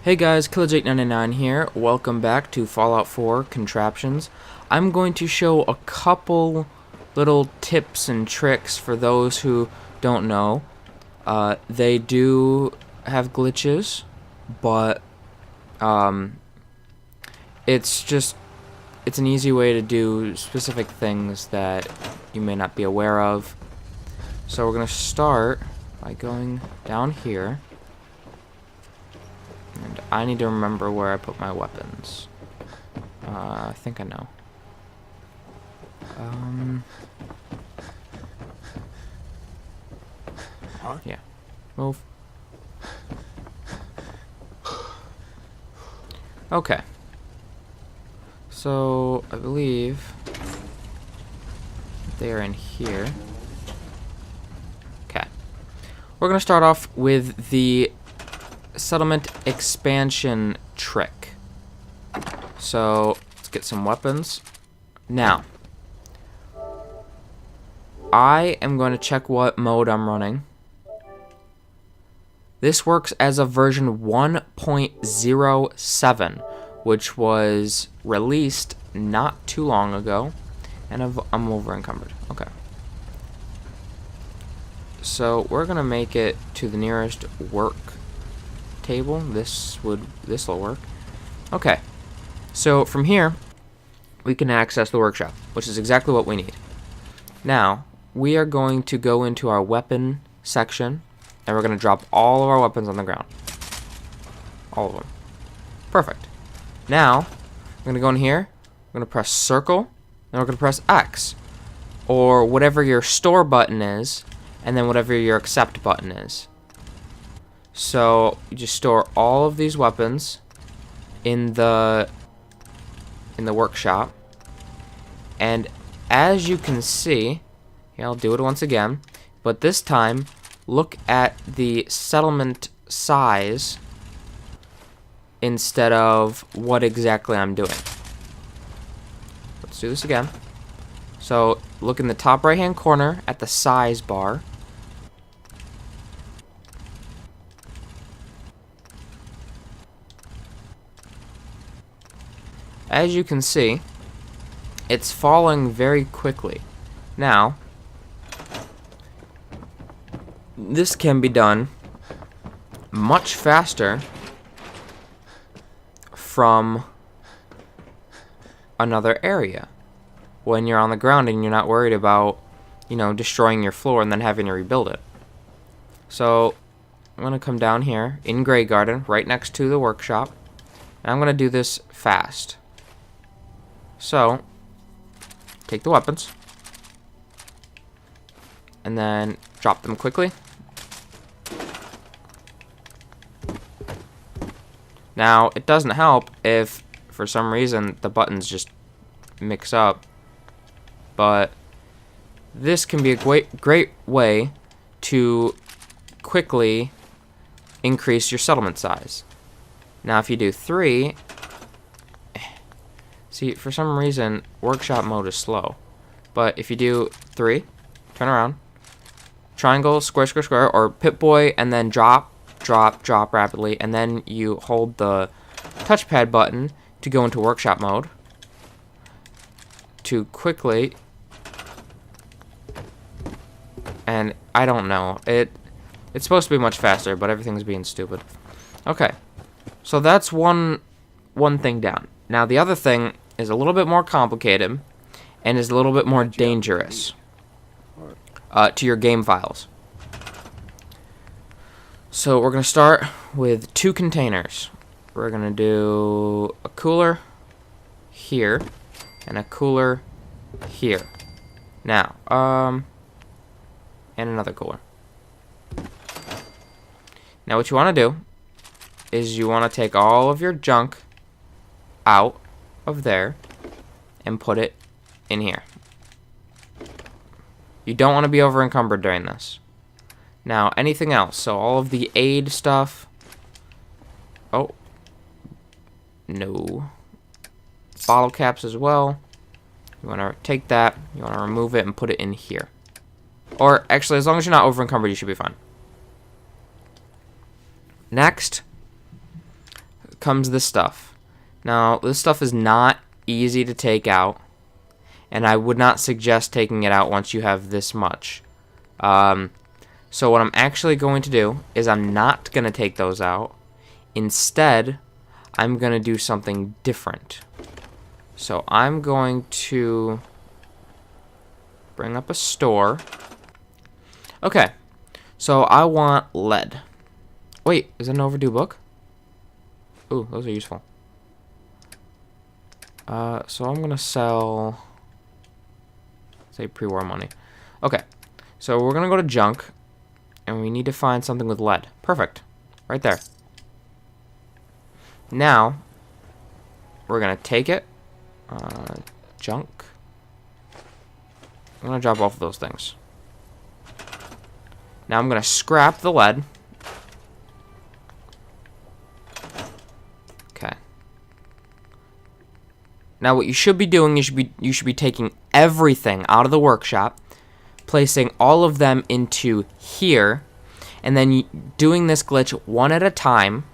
Hey guys, KillerJake99 here. Welcome back to Fallout 4 Contraptions. I'm going to show a couple little tips and tricks for those who don't know. They do have glitches, but it's an easy way to do specific things that you may not be aware of. So we're going to start by going down here. And I need to remember where I put my weapons. I think I know. Yeah. Move. Okay. So, I believe they're in here. Okay. We're going to start off with the settlement expansion trick. So let's get some weapons. Now, I am going to check what mode I'm running. This works as a version 1.07, which was released not too long ago, and I'm over encumbered. Okay. So we're gonna make it to the nearest work table. This will work. Okay, so from here we can access the workshop, which is exactly what we need. Now we are going to go into our weapon section and we're going to drop all of our weapons on the ground, all of them. Perfect. Now we're going to go in here, we're going to press circle, and we're going to press X, or whatever your store button is, and then whatever your accept button is. So you just store all of these weapons in the workshop, and as you can see, here, I'll do it once again, but this time look at the settlement size instead of what exactly I'm doing. Let's do this again. So look in the top right hand corner at the size bar. As you can see, it's falling very quickly. Now, this can be done much faster from another area when you're on the ground and you're not worried about, destroying your floor and then having to rebuild it. So, I'm going to come down here in Grey Garden, right next to the workshop, and I'm going to do this fast. So, take the weapons, and then drop them quickly. Now, it doesn't help if, for some reason, the buttons just mix up, but this can be a great way to quickly increase your settlement size. Now, if you do 3... See, for some reason, workshop mode is slow. But if you do 3, turn around, triangle, square, square, square, or Pip-Boy, and then drop, drop, drop rapidly, and then you hold the touchpad button to go into workshop mode to quickly, and I don't know, it's supposed to be much faster, but everything's being stupid. Okay, so that's one thing down. Now the other thing is a little bit more complicated and is a little bit more dangerous to your game files. So we're going to start with 2 containers. We're going to do a cooler here and a cooler here. Now, and another cooler. Now what you want to do is you want to take all of your junk out of there and put it in here. You don't want to be over encumbered during this. Now, anything else, so all of the aid stuff. Oh, no. Bottle caps as well. You want to take that, you want to remove it and put it in here. Or actually, as long as you're not over encumbered, you should be fine. Next, comes this stuff. Now, this stuff is not easy to take out, and I would not suggest taking it out once you have this much. So what I'm actually going to do is I'm not going to take those out. Instead, I'm going to do something different. So I'm going to bring up a store. Okay, so I want lead. Wait, is that an overdue book? Ooh, those are useful. So I'm gonna sell, say, pre-war money. Okay, so we're gonna go to junk, and we need to find something with lead. Perfect, right there. Now, we're gonna take it. Junk. I'm gonna drop off of those things. Now I'm gonna scrap the lead. Okay. Now what you should be doing is you should be taking everything out of the workshop, placing all of them into here, and then doing this glitch one at a time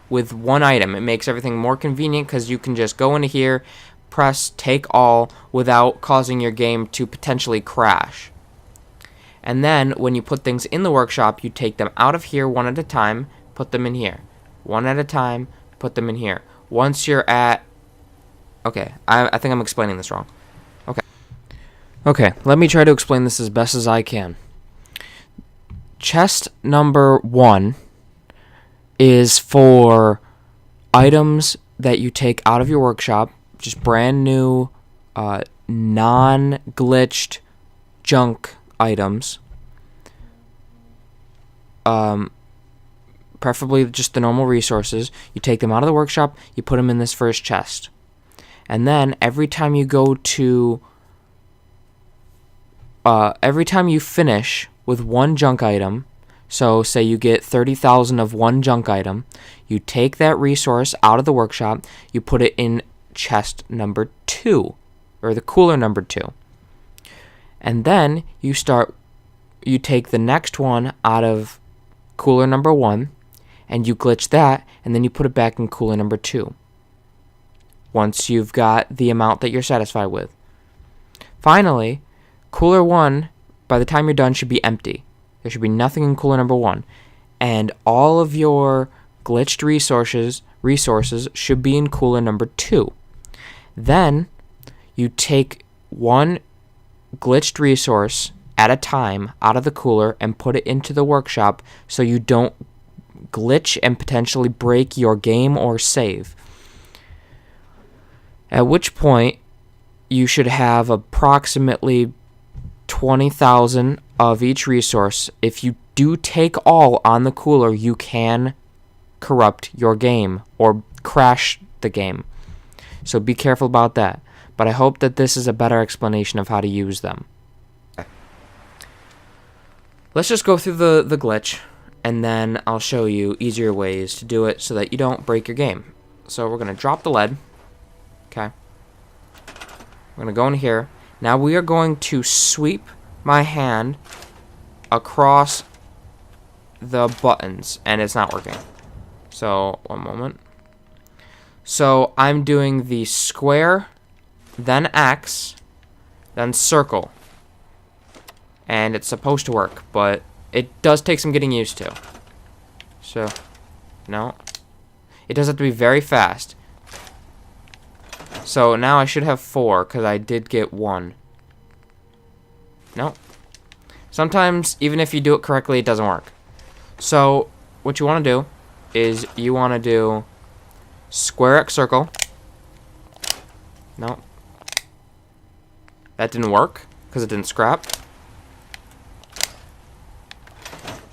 with one item. It makes everything more convenient because you can just go into here, press take all without causing your game to potentially crash. And then when you put things in the workshop, you take them out of here one at a time, put them in here. One at a time, put them in here. Once you're at... Okay, I think I'm explaining this wrong. Okay, let me try to explain this as best as I can. Chest number 1 is for items that you take out of your workshop, just brand new, non-glitched junk items. Preferably just the normal resources. You take them out of the workshop, you put them in this first chest. And then every time you go to... every time you finish with one junk item, so say you get 30,000 of one junk item, you take that resource out of the workshop, you put it in chest number 2, or the cooler number 2. And then you take the next one out of cooler number 1, and you glitch that, and then you put it back in cooler number 2. Once you've got the amount that you're satisfied with. Finally, cooler 1, by the time you're done, should be empty. There should be nothing in cooler number 1. And all of your glitched resources should be in cooler number 2. Then, you take one glitched resource at a time out of the cooler and put it into the workshop so you don't glitch and potentially break your game or save. At which point, you should have approximately 20,000 of each resource. If you do take all on the cooler, you can corrupt your game or crash the game. So be careful about that. But I hope that this is a better explanation of how to use them. Let's just go through the glitch, and then I'll show you easier ways to do it so that you don't break your game. So we're going to drop the lead. Okay. We're going to go in here. Now we are going to sweep my hand across the buttons, and it's not working. So, one moment. So, I'm doing the square, then X, then circle. And it's supposed to work, but it does take some getting used to. So, no. It does have to be very fast. So now I should have 4, because I did get 1. No. Sometimes, even if you do it correctly, it doesn't work. So, what you want to do is you want to do square X circle. No. That didn't work, because it didn't scrap.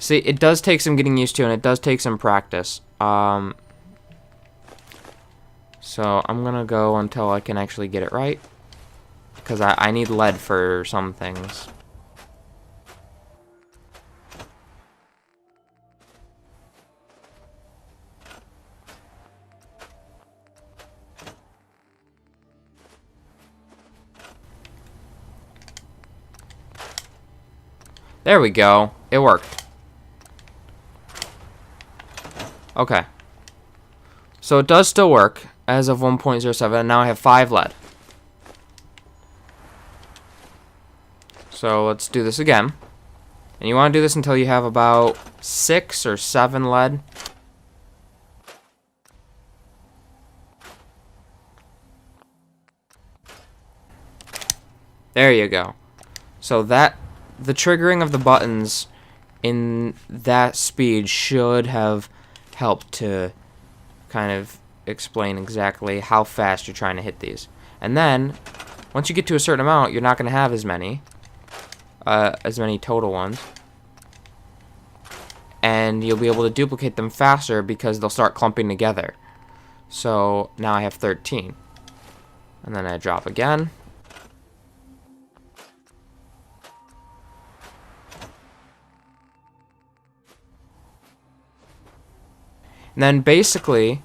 See, it does take some getting used to, and it does take some practice. So I'm gonna go until I can actually get it right, because I need lead for some things. There we go. It worked. Okay. So it does still work as of 1.07, and now I have 5 lead. So let's do this again. And you want to do this until you have about 6 or 7 lead. There you go. So that, the triggering of the buttons in that speed should have helped to kind of explain exactly how fast you're trying to hit these. And then, once you get to a certain amount, you're not going to have as many total ones. And you'll be able to duplicate them faster because they'll start clumping together. So now I have 13. And then I drop again. And then basically,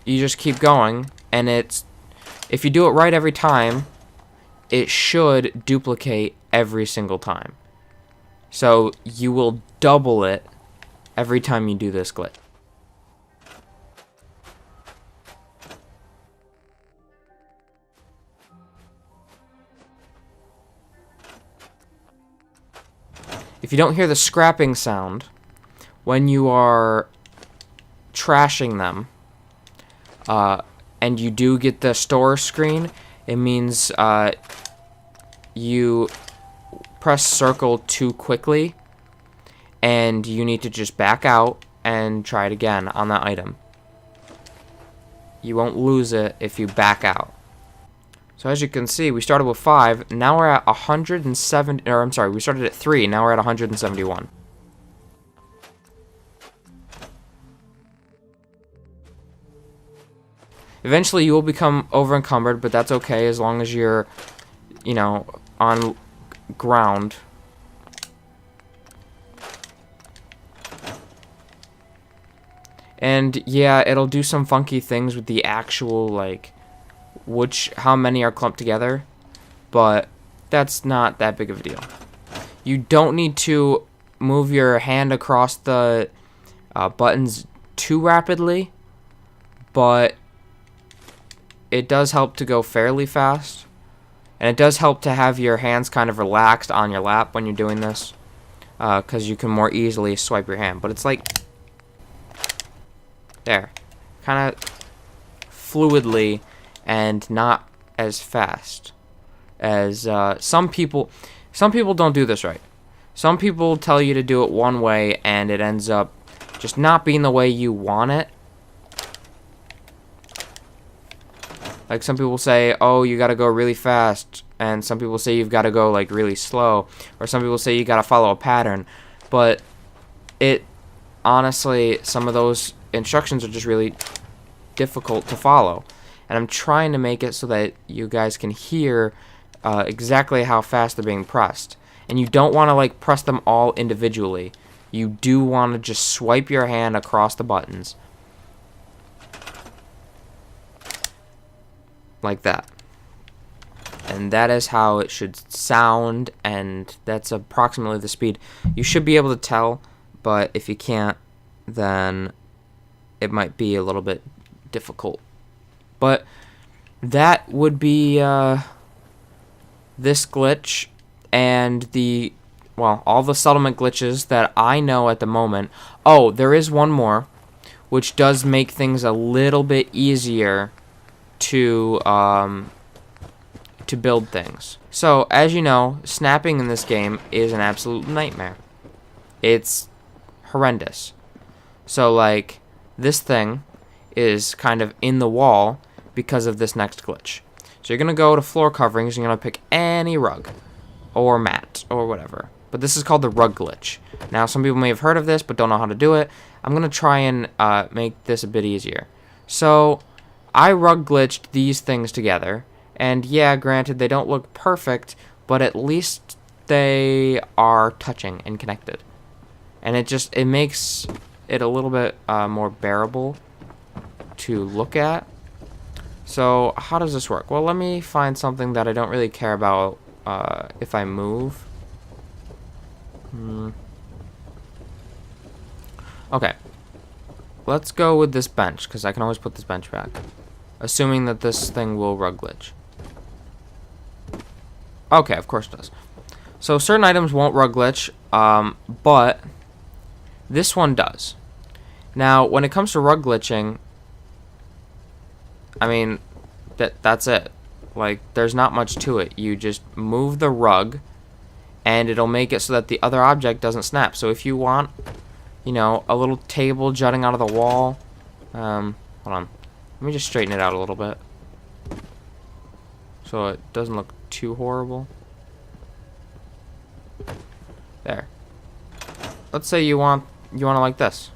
you just keep going, and if you do it right every time, it should duplicate every single time. So you will double it every time you do this glitch. If you don't hear the scrapping sound when you are trashing them, and you do get the store screen, it means you press circle too quickly, and you need to just back out and try it again on that item. You won't lose it if you back out. So as you can see, we started with 5, now we're at 170, or I'm sorry, we started at 3, now we're at 171. Eventually you will become over encumbered, but that's okay as long as you're, you know, on ground. And yeah, it'll do some funky things with the actual, like, how many are clumped together, but that's not that big of a deal. You don't need to move your hand across the buttons too rapidly, but it does help to go fairly fast, and it does help to have your hands kind of relaxed on your lap when you're doing this, because you can more easily swipe your hand. But it's like, there, kind of fluidly and not as fast as some people don't do this right. Some people tell you to do it one way, and it ends up just not being the way you want it. Like, some people say, oh, you gotta go really fast, and some people say you've gotta go, like, really slow, or some people say you gotta follow a pattern, but honestly, some of those instructions are just really difficult to follow, and I'm trying to make it so that you guys can hear exactly how fast they're being pressed, and you don't want to, like, press them all individually. You do want to just swipe your hand across the buttons, like that. And that is how it should sound, and that's approximately the speed. You should be able to tell, but if you can't, then it might be a little bit difficult. But that would be this glitch and all the settlement glitches that I know at the moment. Oh, there is one more, which does make things a little bit easier to build things. So, as you know, snapping in this game is an absolute nightmare. It's horrendous. So, like, this thing is kind of in the wall because of this next glitch. So you're going to go to floor coverings, and you're going to pick any rug or mat or whatever. But this is called the rug glitch. Now, some people may have heard of this but don't know how to do it. I'm going to try and make this a bit easier. So I rug glitched these things together, and yeah, granted, they don't look perfect, but at least they are touching and connected. And it makes it a little bit more bearable to look at. So how does this work? Well, let me find something that I don't really care about if I move. Okay. let's go with this bench, because I can always put this bench back. Assuming that this thing will rug glitch. Okay, of course it does. So certain items won't rug glitch, but this one does. Now, when it comes to rug glitching, I mean, that's it. Like, there's not much to it. You just move the rug, and it'll make it so that the other object doesn't snap. So if you want, you know, a little table jutting out of the wall, hold on. Let me just straighten it out a little bit, so it doesn't look too horrible. There. Let's say you want it like this.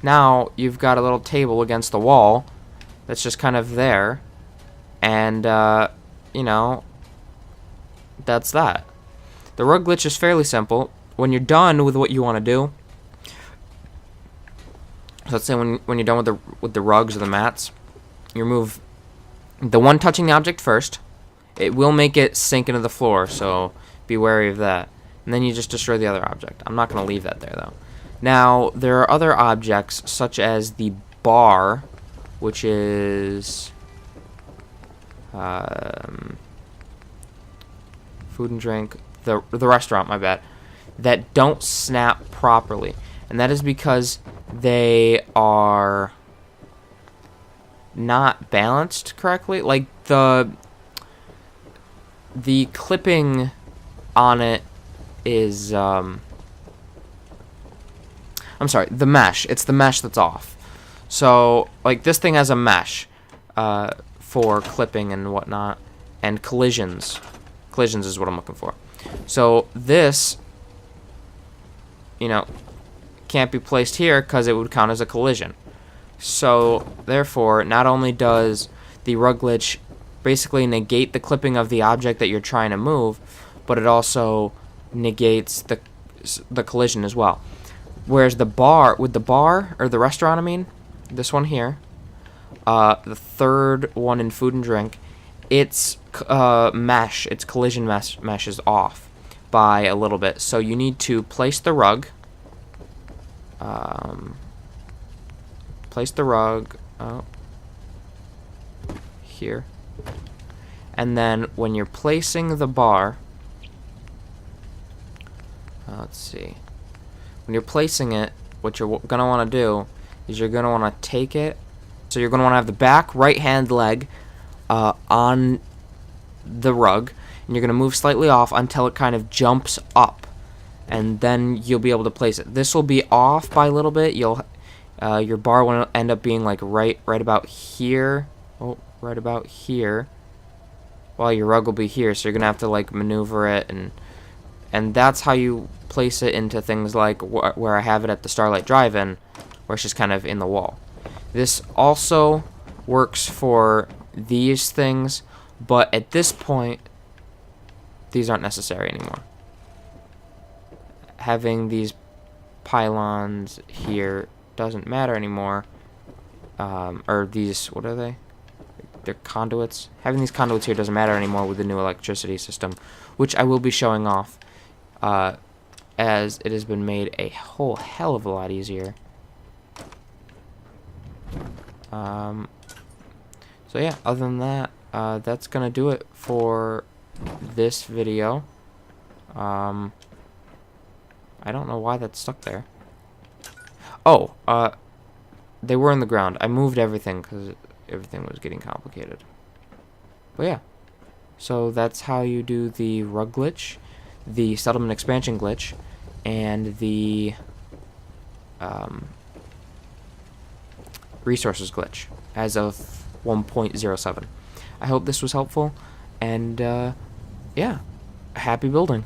Now you've got a little table against the wall that's just kind of there, and you know, that's that. The rug glitch is fairly simple. When you're done with what you want to do, so let's say when you're done with the rugs or the mats, you remove the one touching the object first. It will make it sink into the floor, so be wary of that. And then you just destroy the other object. I'm not going to leave that there, though. Now, there are other objects, such as the bar, which is food and drink, the restaurant, my bad, that don't snap properly. And that is because they are not balanced correctly. Like, the clipping on it is, I'm sorry, the mesh. It's the mesh that's off. So, like, this thing has a mesh for clipping and whatnot, and collisions. Collisions is what I'm looking for. So, this, you know, can't be placed here because it would count as a collision. So, therefore, not only does the rug glitch basically negate the clipping of the object that you're trying to move, but it also negates the collision as well. Whereas the bar, or the restaurant, I mean, this one here, the third one in food and drink, its mesh, its collision mesh is off by a little bit. So you need to place the rug, here, and then when you're placing the bar, let's see, when you're placing it, what you're going to want to do is you're going to want to take it, so you're going to want to have the back right hand leg on the rug, and you're going to move slightly off until it kind of jumps up, and then you'll be able to place it. This will be off by a little bit. Your bar will end up being like right about here. Oh, right about here. While your rug will be here, so you're gonna have to like maneuver it, and that's how you place it into things like where I have it at the Starlight Drive-In, where it's just kind of in the wall. This also works for these things, but at this point, these aren't necessary anymore. Having these pylons here doesn't matter anymore, or these, what are they? They're conduits. Having these conduits here doesn't matter anymore with the new electricity system, which I will be showing off, as it has been made a whole hell of a lot easier. So yeah, other than that, that's gonna do it for this video. I don't know why that's stuck there. Oh, they were in the ground. I moved everything because everything was getting complicated. But yeah, so that's how you do the rug glitch, the settlement expansion glitch, and the resources glitch as of 1.07. I hope this was helpful, and yeah, happy building.